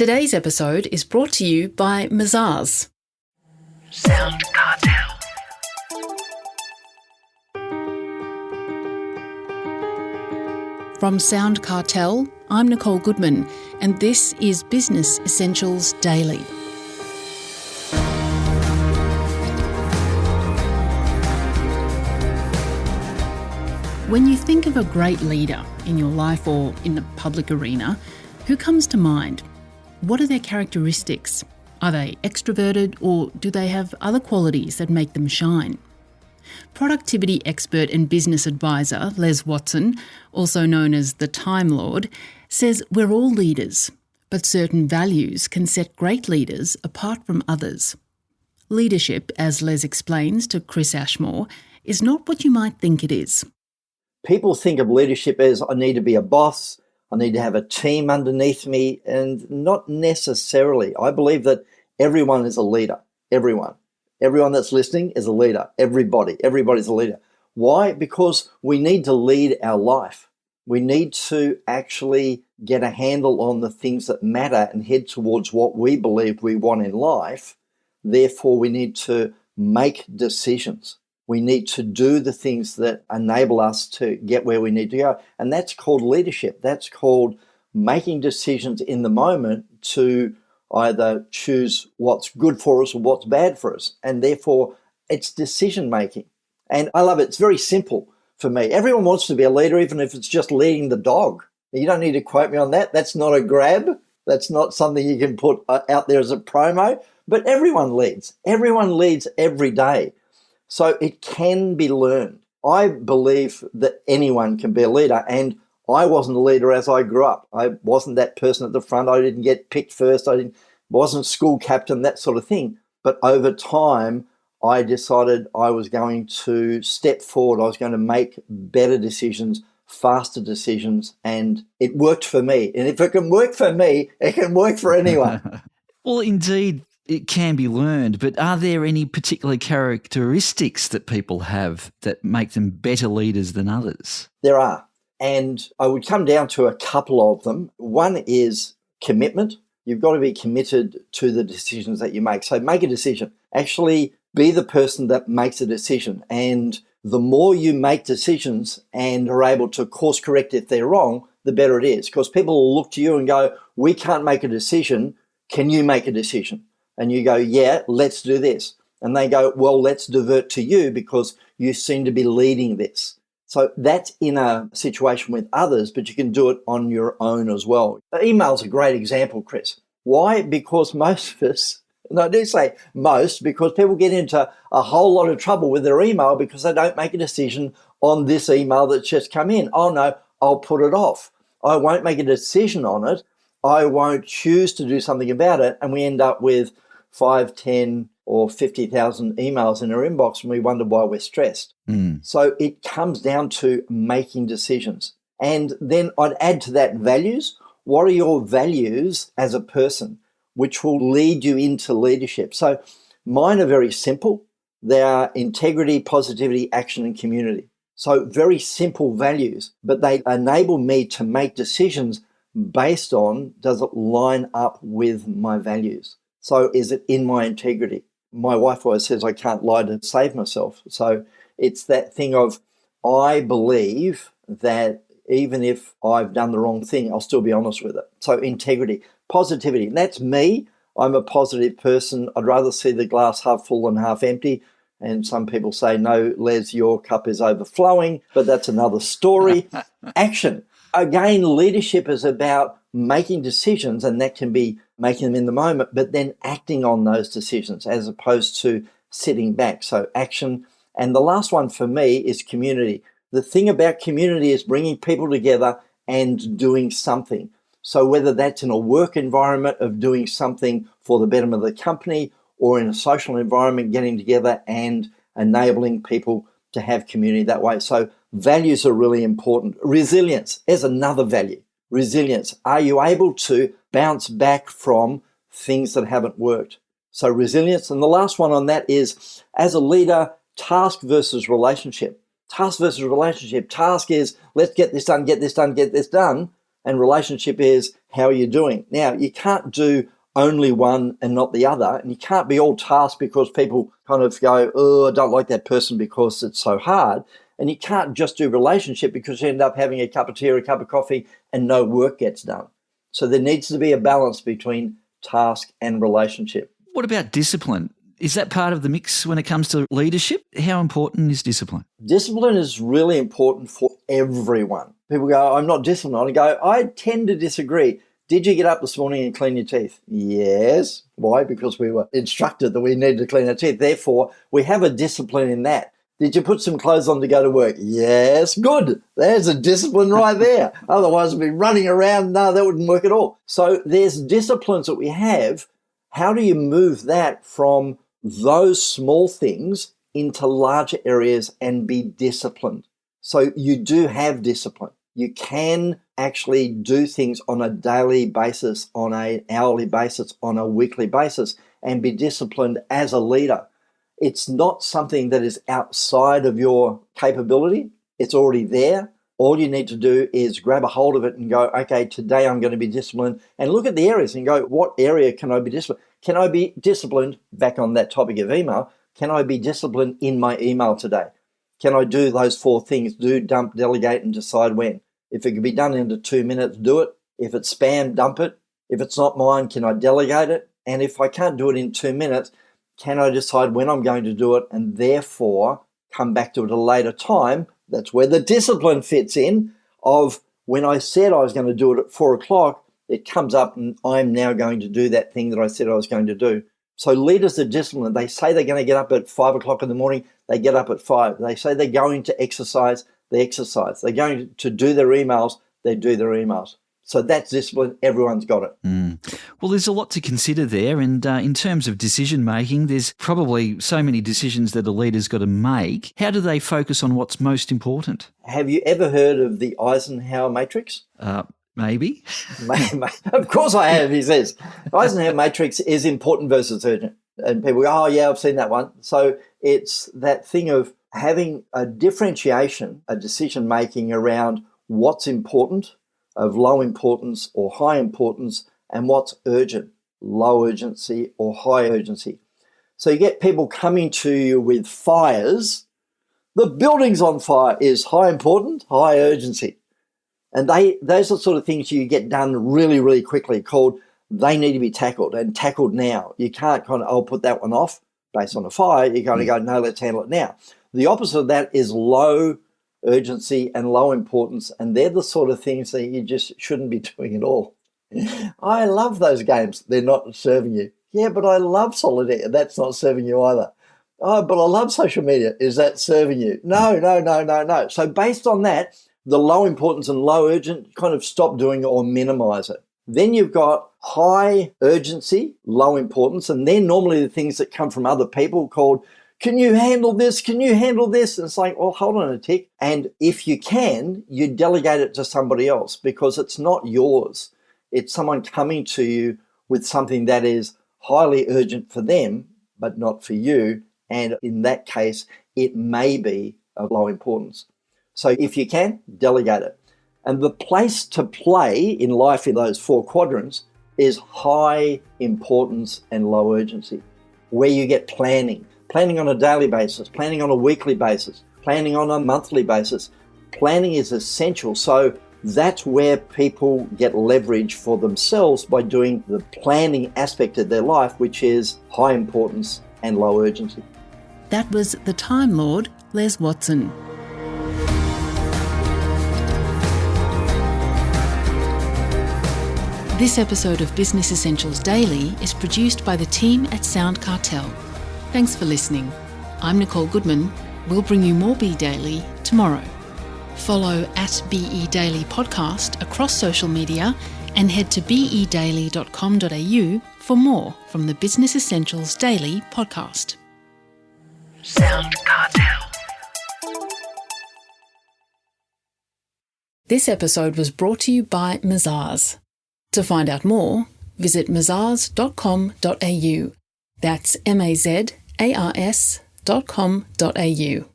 Today's episode is brought to you by Mazars. SoundCartel. From SoundCartel, I'm Nicole Goodman, and this is Business Essentials Daily. When you think of a great leader in your life or in the public arena, who comes to mind? What are their characteristics? Are they extroverted, or do they have other qualities that make them shine? Productivity expert and business advisor Les Watson, also known as the Time Lord, says we're all leaders, but certain values can set great leaders apart from others. Leadership, as Les explains to Chris Ashmore, is not what you might think it is. People think of leadership as I need to be a boss, I need to have a team underneath me, and not necessarily. I believe that everyone is a leader. Everyone that's listening is a leader. Everybody's a leader. Why? Because we need to lead our life. We need to actually get a handle on the things that matter and head towards what we believe we want in life. Therefore, we need to make decisions. We need to do the things that enable us to get where we need to go. And that's called leadership. That's called making decisions in the moment to either choose what's good for us or what's bad for us. And therefore, it's decision making. And I love it. It's very simple for me. Everyone wants to be a leader, even if it's just leading the dog. You don't need to quote me on that. That's not a grab. That's not something you can put out there as a promo. But everyone leads. Everyone leads every day. So it can be learned. I believe that anyone can be a leader, and I wasn't a leader as I grew up. I wasn't that person at the front. I didn't get picked first. Wasn't school captain, that sort of thing. But over time, I decided I was going to step forward. I was going to make better decisions, faster decisions, and it worked for me. And if it can work for me, it can work for anyone. Well, indeed, it can be learned, but are there any particular characteristics that people have that make them better leaders than others? There are, and I would come down to a couple of them. One is commitment. You've got to be committed to the decisions that you make. So make a decision. Actually be the person that makes a decision. And the more you make decisions and are able to course correct if they're wrong, the better it is. Because people will look to you and go, we can't make a decision. Can you make a decision? And you go, yeah, let's do this. And they go, well, let's divert to you because you seem to be leading this. So that's in a situation with others, but you can do it on your own as well. Email's a great example, Chris. Why? Because most of us, and I do say most, because people get into a whole lot of trouble with their email because they don't make a decision on this email that's just come in. Oh no, I'll put it off. I won't make a decision on it. I won't choose to do something about it. And we end up with 5, 10 or 50,000 emails in our inbox and we wonder why we're stressed. So it comes down to making decisions. And then I'd add to that values. What are your values as a person, which will lead you into leadership? So mine are very simple. They are integrity, positivity, action, and community. So very simple values, but they enable me to make decisions based on, does it line up with my values? So is it in my integrity? My wife always says I can't lie to save myself. So it's that thing of, I believe that even if I've done the wrong thing, I'll still be honest with it. So integrity, positivity, that's me. I'm a positive person. I'd rather see the glass half full than half empty. And some people say, no, Les, your cup is overflowing, but that's another story. Action. Again, leadership is about making decisions, and that can be making them in the moment, but then acting on those decisions as opposed to sitting back. So action. And the last one for me is community. The thing about community is bringing people together and doing something. So whether that's in a work environment of doing something for the betterment of the company, or in a social environment, getting together and enabling people to have community that way. So values are really important. Resilience is another value. Resilience. Are you able to bounce back from things that haven't worked? So resilience. And the last one on that is, as a leader, task versus relationship. Task versus relationship. Task is, let's get this done, get this done, get this done. And relationship is, how are you doing? Now, you can't do only one and not the other, and you can't be all tasked because people kind of go, oh, I don't like that person because it's so hard. And you can't just do relationship because you end up having a cup of tea or a cup of coffee and no work gets done. So there needs to be a balance between task and relationship. What about discipline? Is that part of the mix when it comes to leadership? How important is discipline? Discipline is really important for everyone. People go, I'm not disciplined. I go, I tend to disagree. Did you get up this morning and clean your teeth? Yes. Why? Because we were instructed that we needed to clean our teeth. Therefore, we have a discipline in that. Did you put some clothes on to go to work? Yes. Good. There's a discipline right there. Otherwise, we'd be running around. No, that wouldn't work at all. So there's disciplines that we have. How do you move that from those small things into larger areas and be disciplined? So you do have discipline. You can actually do things on a daily basis, on an hourly basis, on a weekly basis, and be disciplined as a leader. It's not something that is outside of your capability. It's already there. All you need to do is grab a hold of it and go, okay, today I'm going to be disciplined, and look at the areas and go, what area can I be disciplined? Can I be disciplined, back on that topic of email, can I be disciplined in my email today? Can I do those 4 things? Do, dump, delegate, and decide when. If it can be done into 2 minutes, do it. If it's spam, dump it. If it's not mine, can I delegate it? And if I can't do it in 2 minutes, can I decide when I'm going to do it and therefore come back to it at a later time? That's where the discipline fits in of when I said I was going to do it at 4 o'clock, it comes up and I'm now going to do that thing that I said I was going to do. So leaders are disciplined. They say they're going to get up at 5 o'clock in the morning, they get up at 5. They say they're going to exercise, they exercise. They're going to do their emails, they do their emails. So that's discipline. Everyone's got it. Well, there's a lot to consider there. And in terms of decision making, there's probably so many decisions that a leader's got to make. How do they focus on what's most important? Have you ever heard of the Eisenhower matrix? Maybe. Of course I have, he says. Eisenhower matrix is important versus urgent. And people go, oh, yeah, I've seen that one. So it's that thing of having a differentiation, a decision-making around what's important, of low importance or high importance, and what's urgent, low urgency or high urgency. So you get people coming to you with fires. The building's on fire is high important, high urgency. And those are the sort of things you get done really, really quickly, called they need to be tackled and tackled now. You can't kind of, I'll put that one off based on a fire. You kind of go, no, let's handle it now. The opposite of that is low urgency and low importance, and they're the sort of things that you just shouldn't be doing at all. I love those games. They're not serving you. Yeah, but I love solitaire. That's not serving you either. Oh, but I love social media. Is that serving you? No. So based on that, the low importance and low urgent, kind of stop doing it or minimize it. Then you've got high urgency, low importance, and they're normally the things that come from other people, called, can you handle this? Can you handle this? And it's like, well, hold on a tick. And if you can, you delegate it to somebody else, because it's not yours. It's someone coming to you with something that is highly urgent for them, but not for you. And in that case, it may be of low importance. So if you can, delegate it. And the place to play in life in those 4 quadrants is high importance and low urgency, where you get planning on a daily basis, planning on a weekly basis, planning on a monthly basis. Planning is essential. So that's where people get leverage for themselves by doing the planning aspect of their life, which is high importance and low urgency. That was the Time Lord, Les Watson. This episode of Business Essentials Daily is produced by the team at SoundCartel. Thanks for listening. I'm Nicole Goodman. We'll bring you more Be Daily tomorrow. Follow @BE Daily Podcast across social media and head to bedaily.com.au for more from the Business Essentials Daily podcast. SoundCartel. This episode was brought to you by Mazars. To find out more, visit mazars.com.au. That's mazars.com.au.